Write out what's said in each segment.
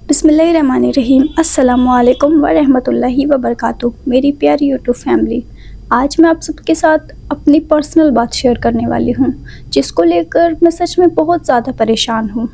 बिस्मिल्लाहिर्रहमानिर्रहीम। अस्सलामुअलैकुम वरहमतुल्लाहि वबरकातुहू। मेरी प्यारी यूट्यूब फैमिली, आज मैं आप सबके साथ अपनी पर्सनल बात शेयर करने वाली हूँ, जिसको लेकर मैं सच में बहुत ज़्यादा परेशान हूँ।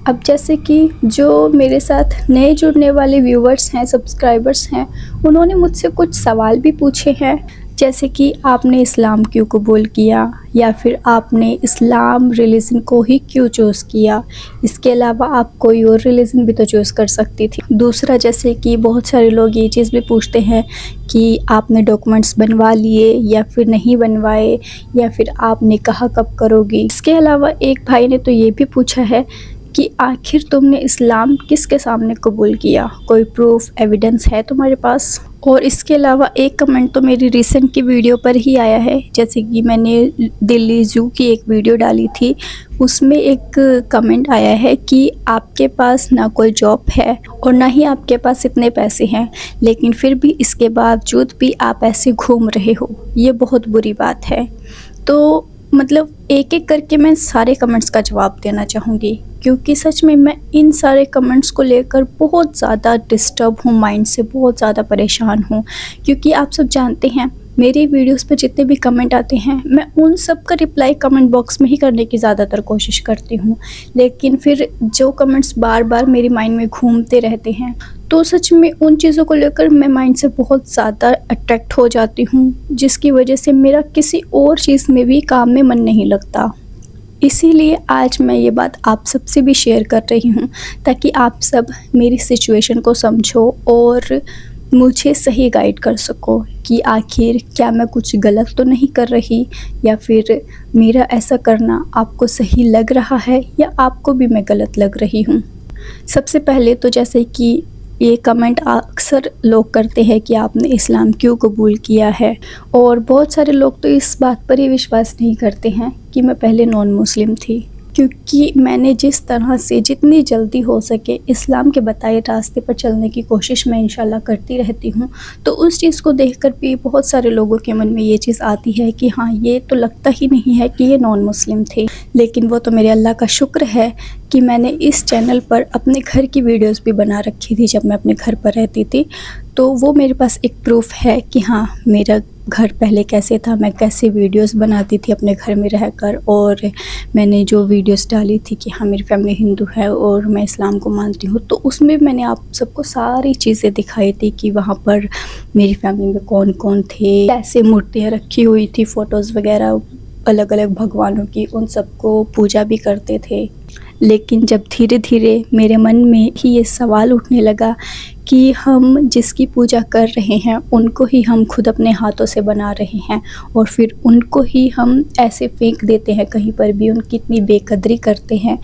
अब जैसे कि जो मेरे साथ नए जुड़ने वाले व्यूवर्स हैं, सब्सक्राइबर्स हैं, उन्होंने मुझसे कुछ सवाल भी पूछे हैं, जैसे कि आपने इस्लाम क्यों कबूल किया, या फिर आपने इस्लाम रिलीजन को ही क्यों चूज़ किया। इसके अलावा आप कोई और रिलीजन भी तो चूज़ कर सकती थी। दूसरा, जैसे कि बहुत सारे लोग ये चीज़ भी पूछते हैं कि आपने डॉक्यूमेंट्स बनवा लिए या फिर नहीं बनवाए, या फिर आप निकाह कब करोगी। इसके अलावा एक भाई ने तो ये भी पूछा है कि आखिर तुमने इस्लाम किसके सामने कबूल किया, कोई प्रूफ एविडेंस है तुम्हारे पास। और इसके अलावा एक कमेंट तो मेरी रिसेंट की वीडियो पर ही आया है, जैसे कि मैंने दिल्ली ज़ू की एक वीडियो डाली थी, उसमें एक कमेंट आया है कि आपके पास ना कोई जॉब है और ना ही आपके पास इतने पैसे हैं, लेकिन फिर भी इसके बावजूद भी आप ऐसे घूम रहे हो। ये बहुत बुरी बात है। तो मतलब एक एक करके मैं सारे कमेंट्स का जवाब देना चाहूँगी, क्योंकि सच में मैं इन सारे कमेंट्स को लेकर बहुत ज़्यादा डिस्टर्ब हूँ, माइंड से बहुत ज़्यादा परेशान हूँ। क्योंकि आप सब जानते हैं मेरी वीडियोस पे जितने भी कमेंट आते हैं, मैं उन सब का रिप्लाई कमेंट बॉक्स में ही करने की ज़्यादातर कोशिश करती हूँ, लेकिन फिर जो कमेंट्स बार बार मेरे माइंड में घूमते रहते हैं, तो सच में उन चीज़ों को लेकर मैं माइंड से बहुत ज़्यादा अट्रैक्ट हो जाती हूँ, जिसकी वजह से मेरा किसी और चीज़ में भी काम में मन नहीं लगता। इसीलिए आज मैं ये बात आप सबसे भी शेयर कर रही हूँ, ताकि आप सब मेरी सिचुएशन को समझो और मुझे सही गाइड कर सको कि आखिर क्या मैं कुछ गलत तो नहीं कर रही, या फिर मेरा ऐसा करना आपको सही लग रहा है, या आपको भी मैं गलत लग रही हूँ। सबसे पहले तो जैसे कि ये कमेंट अक्सर लोग करते हैं कि आपने इस्लाम क्यों कबूल किया है, और बहुत सारे लोग तो इस बात पर ही विश्वास नहीं करते हैं कि मैं पहले नॉन मुस्लिम थी, क्योंकि मैंने जिस तरह से जितनी जल्दी हो सके इस्लाम के बताए रास्ते पर चलने की कोशिश मैं इंशाल्लाह करती रहती हूँ। तो उस चीज़ को देखकर भी बहुत सारे लोगों के मन में ये चीज़ आती है कि हाँ, ये तो लगता ही नहीं है कि ये नॉन मुस्लिम थे। लेकिन वो तो मेरे अल्लाह का शुक्र है कि मैंने इस चैनल पर अपने घर की वीडियोस भी बना रखी थी जब मैं अपने घर पर रहती थी। तो वो मेरे पास एक प्रूफ है कि हाँ, मेरा घर पहले कैसे था, मैं कैसे वीडियोस बनाती थी अपने घर में रहकर, और मैंने जो वीडियोस डाली थी कि हाँ, मेरी फैमिली हिंदू है और मैं इस्लाम को मानती हूँ, तो उसमें मैंने आप सबको सारी चीज़ें दिखाई थी कि वहाँ पर मेरी फैमिली में कौन कौन थे, कैसे मूर्तियाँ रखी हुई थी, फ़ोटोज़ वगैरह अलग अलग भगवानों की, उन सबको पूजा भी करते थे। लेकिन जब धीरे धीरे मेरे मन में ही ये सवाल उठने लगा कि हम जिसकी पूजा कर रहे हैं उनको ही हम खुद अपने हाथों से बना रहे हैं, और फिर उनको ही हम ऐसे फेंक देते हैं कहीं पर भी, उनकी इतनी बेकदरी करते हैं,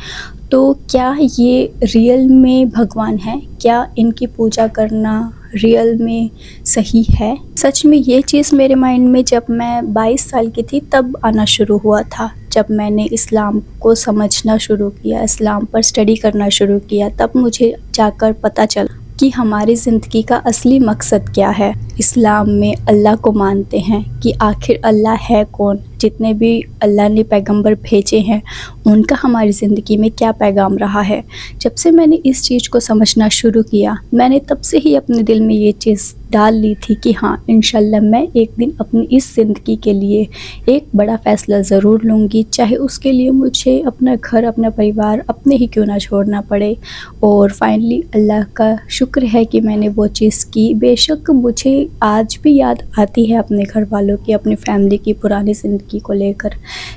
तो क्या ये रियल में भगवान है? क्या इनकी पूजा करना रियल में सही है? सच में ये चीज़ मेरे माइंड में जब मैं 22 साल की थी तब आना शुरू हुआ था। जब मैंने इस्लाम को समझना शुरू किया, इस्लाम पर स्टडी करना शुरू किया, तब मुझे जाकर पता चला कि हमारी ज़िंदगी का असली मकसद क्या है। इस्लाम में अल्लाह को मानते हैं कि आखिर अल्लाह है कौन, जितने भी अल्लाह ने पैगंबर भेजे हैं उनका हमारी ज़िंदगी में क्या पैगाम रहा है। जब से मैंने इस चीज़ को समझना शुरू किया, मैंने तब से ही अपने दिल में ये चीज़ डाल ली थी कि हाँ, इंशाल्लाह मैं एक दिन अपनी इस ज़िंदगी के लिए एक बड़ा फ़ैसला ज़रूर लूँगी, चाहे उसके लिए मुझे अपना घर, अपना परिवार अपने ही क्यों ना छोड़ना पड़े। और फाइनली अल्लाह का शुक्र है कि मैंने वो चीज़ की। बेशक मुझे आज भी याद आती है अपने घर वालों की, अपनी फैमिली की पुरानी ज़िंदगी को लेकर,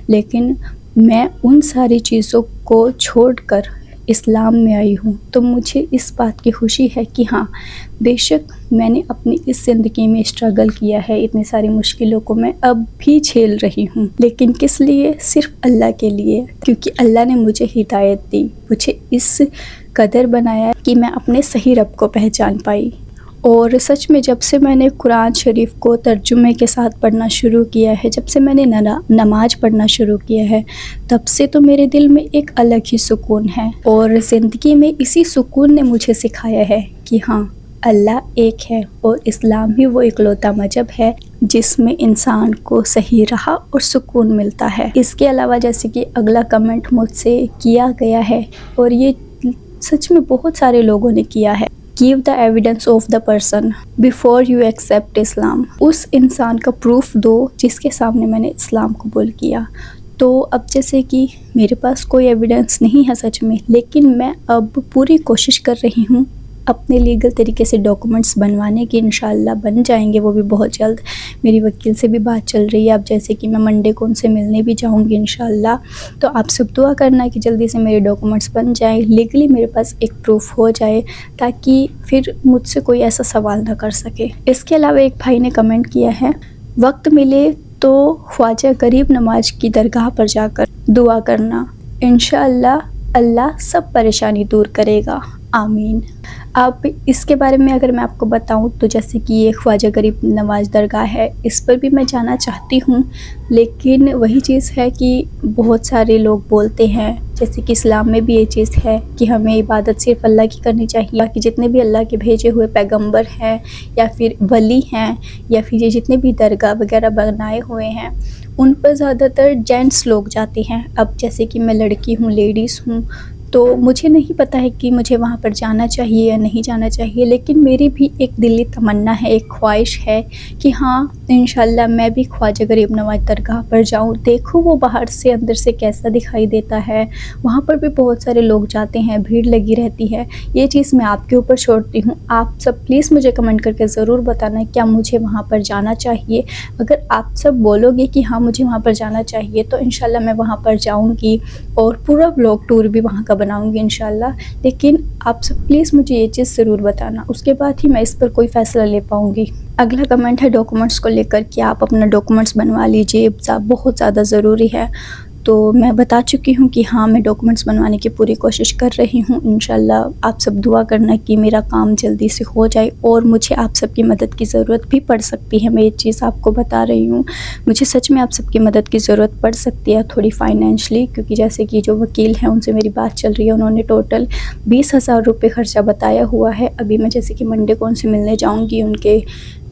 लेकिन मैं उन सारी चीज़ों को छोड़कर इस्लाम में आई हूँ। तो मुझे इस बात की खुशी है कि हाँ, बेशक मैंने अपनी इस ज़िंदगी में स्ट्रगल किया है, इतनी सारी मुश्किलों को मैं अब भी झेल रही हूँ, लेकिन किस लिए? सिर्फ अल्लाह के लिए, क्योंकि अल्लाह ने मुझे हिदायत दी, मुझे इस कदर बनाया कि मैं अपने सही रब को पहचान पाई। और सच में जब से मैंने कुरान शरीफ को तर्जुमे के साथ पढ़ना शुरू किया है, जब से मैंने नमाज पढ़ना शुरू किया है, तब से तो मेरे दिल में एक अलग ही सुकून है। और ज़िंदगी में इसी सुकून ने मुझे सिखाया है कि हाँ, अल्लाह एक है और इस्लाम ही वो इकलौता मजहब है जिसमें इंसान को सही राह और सुकून मिलता है। इसके अलावा जैसे कि अगला कमेंट मुझसे किया गया है, और ये सच में बहुत सारे लोगों ने किया है। Give the evidence of the person before you accept Islam. उस इंसान का प्रूफ दो जिसके सामने मैंने इस्लाम कबूल किया। तो अब जैसे कि मेरे पास कोई एविडेंस नहीं है सच में, लेकिन मैं अब पूरी कोशिश कर रही हूँ अपने लीगल तरीके से डॉक्यूमेंट्स बनवाने की। इंशाल्लाह बन जाएंगे वो भी बहुत जल्द। मेरी वकील से भी बात चल रही है। अब जैसे कि मैं मंडे को उनसे मिलने भी जाऊंगी इंशाल्लाह। तो आप सब दुआ करना कि जल्दी से मेरे डॉक्यूमेंट्स बन जाएं, लीगली मेरे पास एक प्रूफ हो जाए, ताकि फिर मुझसे कोई ऐसा सवाल ना कर सके। इसके अलावा एक भाई ने कमेंट किया है, वक्त मिले तो ख्वाजा गरीब नवाज की दरगाह पर जाकर दुआ करना, इंशाअल्लाह अल्लाह सब परेशानी दूर करेगा, आमीन। अब इसके बारे में अगर मैं आपको बताऊं तो जैसे कि ये ख्वाजा गरीब नवाज दरगाह है, इस पर भी मैं जाना चाहती हूं, लेकिन वही चीज़ है कि बहुत सारे लोग बोलते हैं, जैसे कि इस्लाम में भी ये चीज़ है कि हमें इबादत सिर्फ अल्लाह की करनी चाहिए। बाकी जितने भी अल्लाह के भेजे हुए पैगंबर हैं या फिर वली हैं या फिर ये जितने भी दरगाह वगैरह बनाए हुए हैं, उन पर ज़्यादातर जेंट्स लोग जाते हैं। अब जैसे कि मैं लड़की हूँ, लेडीज़ हूँ, तो मुझे नहीं पता है कि मुझे वहाँ पर जाना चाहिए या नहीं जाना चाहिए, लेकिन मेरी भी एक दिली तमन्ना है, एक ख्वाहिश है कि हाँ इंशाल्लाह मैं भी ख्वाजा गरीब नवाज दरगाह पर जाऊँ, देखूँ वो बाहर से अंदर से कैसा दिखाई देता है। वहाँ पर भी बहुत सारे लोग जाते हैं, भीड़ लगी रहती है। ये चीज़ मैं आपके ऊपर छोड़ती हूँ। आप सब प्लीज़ मुझे कमेंट करके ज़रूर बताना क्या मुझे वहाँ पर जाना चाहिए। अगर आप सब बोलोगे कि हाँ मुझे वहाँ पर जाना चाहिए तो इंशाल्लाह मैं वहाँ पर जाऊँगी और पूरा व्लॉग टूर भी वहाँ का बनाऊंगी इंशाल्लाह। लेकिन आप सब प्लीज़ मुझे ये चीज़ ज़रूर बताना, उसके बाद ही मैं इस पर कोई फ़ैसला ले पाऊँगी। अगला कमेंट है डॉक्यूमेंट्स को लेकर कि आप अपना डॉक्यूमेंट्स बनवा लीजिए, बहुत ज़्यादा ज़रूरी है। तो मैं बता चुकी हूँ कि हाँ मैं डॉक्यूमेंट्स बनवाने की पूरी कोशिश कर रही हूँ। इंशाल्लाह आप सब दुआ करना कि मेरा काम जल्दी से हो जाए, और मुझे आप सबकी मदद की ज़रूरत भी पड़ सकती है। मैं ये चीज़ आपको बता रही हूँ, मुझे सच में आप सबकी मदद की ज़रूरत पड़ सकती है थोड़ी फाइनेंशली, क्योंकि जैसे कि जो वकील हैं उनसे मेरी बात चल रही है, उन्होंने टोटल 20,000 रुपये ख़र्चा बताया हुआ है। अभी मैं जैसे कि मंडे को उनसे मिलने जाऊँगी उनके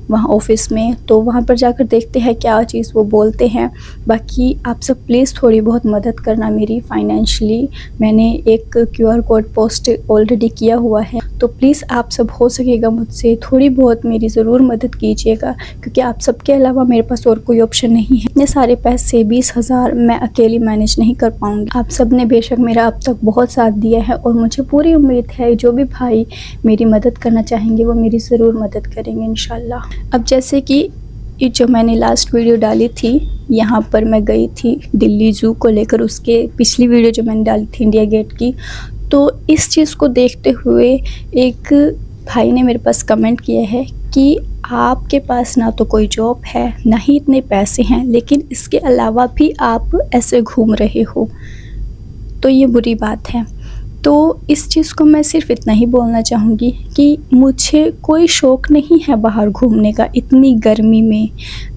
वहाँ ऑफ़िस में, तो वहाँ पर जाकर देखते हैं क्या चीज़ वो बोलते हैं। बाकी आप सब प्लीज़ थोड़ी बहुत मदद करना मेरी फाइनेंशली। मैंने एक QR कोड पोस्ट ऑलरेडी किया हुआ है, तो प्लीज़ आप सब हो सकेगा मुझसे थोड़ी बहुत मेरी ज़रूर मदद कीजिएगा, क्योंकि आप सबके अलावा मेरे पास और कोई ऑप्शन नहीं है। इतने सारे पैसे 20,000 मैं अकेली मैनेज नहीं कर पाऊँगी। आप सब ने बेशक मेरा अब तक बहुत साथ दिया है, और मुझे पूरी उम्मीद है जो भी भाई मेरी मदद करना चाहेंगे वो मेरी ज़रूर मदद करेंगे इंशाल्लाह। अब जैसे कि ये जो मैंने लास्ट वीडियो डाली थी, यहाँ पर मैं गई थी दिल्ली ज़ू को लेकर, उसके पिछली वीडियो जो मैंने डाली थी इंडिया गेट की, तो इस चीज़ को देखते हुए एक भाई ने मेरे पास कमेंट किया है कि आपके पास ना तो कोई जॉब है, ना ही इतने पैसे हैं, लेकिन इसके अलावा भी आप ऐसे घूम रहे हो, तो ये बुरी बात है। तो इस चीज़ को मैं सिर्फ इतना ही बोलना चाहूँगी कि मुझे कोई शौक़ नहीं है बाहर घूमने का इतनी गर्मी में।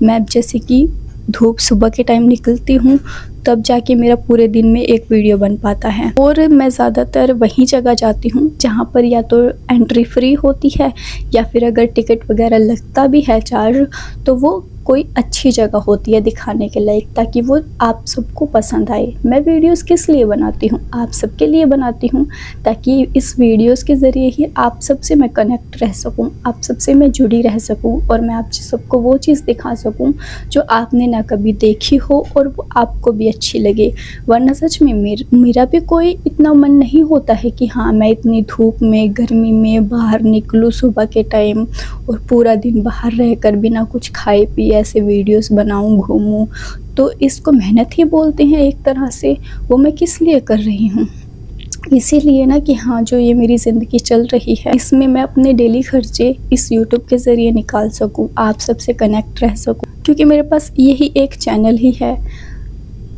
मैं जैसे कि धूप सुबह के टाइम निकलती हूँ, तब जाके मेरा पूरे दिन में एक वीडियो बन पाता है, और मैं ज़्यादातर वहीं जगह जाती हूँ जहाँ पर या तो एंट्री फ्री होती है, या फिर अगर टिकट वगैरह लगता भी है चार्ज, तो वो कोई अच्छी जगह होती है दिखाने के लायक, ताकि वो आप सबको पसंद आए। मैं वीडियोस किस लिए बनाती हूँ? आप सबके लिए बनाती हूँ, ताकि इस वीडियोस के ज़रिए ही आप सबसे मैं कनेक्ट रह सकूँ, आप सबसे मैं जुड़ी रह सकूँ, और मैं आप सबको वो चीज़ दिखा सकूँ जो आपने ना कभी देखी हो और वो आपको भी अच्छी लगे। वरना सच में मेरा भी कोई इतना मन नहीं होता है कि हाँ मैं इतनी धूप में, गर्मी में बाहर निकलूँ सुबह के टाइम और पूरा दिन बाहर रहकर बिना कुछ खाए पिए ऐसे वीडियोस बनाऊं, घूमूं। तो इसको मेहनत ही बोलते हैं एक तरह से। वो मैं किस लिए कर रही हूँ? इसीलिए ना कि हाँ जो ये मेरी ज़िंदगी चल रही है, इसमें मैं अपने डेली खर्चे इस यूट्यूब के ज़रिए निकाल सकूँ, आप सबसे कनेक्ट रह सकूँ, क्योंकि मेरे पास यही एक चैनल ही है।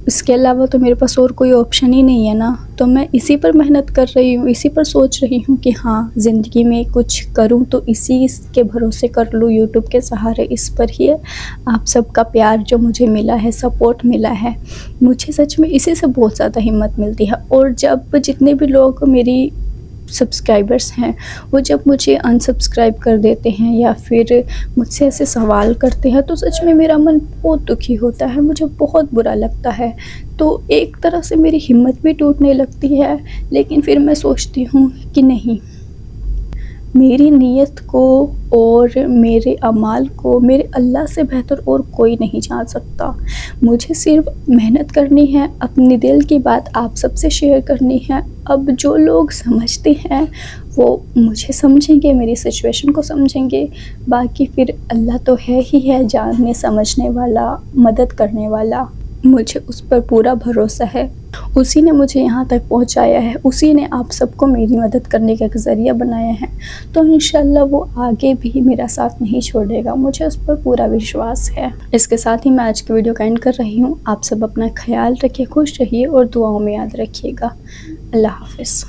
इसके अलावा तो मेरे पास और कोई ऑप्शन ही नहीं है ना। तो मैं इसी पर मेहनत कर रही हूँ, इसी पर सोच रही हूँ कि हाँ ज़िंदगी में कुछ करूँ तो इसी के भरोसे कर लूँ, यूट्यूब के सहारे। इस पर ही आप सबका प्यार जो मुझे मिला है, सपोर्ट मिला है, मुझे सच में इसी से बहुत ज़्यादा हिम्मत मिलती है। और जब जितने भी लोग मेरी सब्सक्राइबर्स हैं वो जब मुझे अनसब्सक्राइब कर देते हैं या फिर मुझसे ऐसे सवाल करते हैं, तो सच में मेरा मन बहुत दुखी होता है, मुझे बहुत बुरा लगता है। तो एक तरह से मेरी हिम्मत भी टूटने लगती है, लेकिन फिर मैं सोचती हूँ कि नहीं, मेरी नीयत को और मेरे अमाल को मेरे अल्लाह से बेहतर और कोई नहीं जान सकता। मुझे सिर्फ़ मेहनत करनी है, अपने दिल की बात आप सबसे शेयर करनी है। अब जो लोग समझते हैं वो मुझे समझेंगे, मेरी सिचुएशन को समझेंगे, बाकी फिर अल्लाह तो है ही है जानने समझने वाला, मदद करने वाला। मुझे उस पर पूरा भरोसा है, उसी ने मुझे यहाँ तक पहुँचाया है, उसी ने आप सबको मेरी मदद करने का एक ज़रिया बनाया है। तो इंशाल्लाह वो आगे भी मेरा साथ नहीं छोड़ेगा, मुझे उस पर पूरा विश्वास है। इसके साथ ही मैं आज की वीडियो का एंड कर रही हूँ। आप सब अपना ख्याल रखिए, खुश रहिए और दुआओं में याद रखिएगा। अल्लाह हाफ़िज़।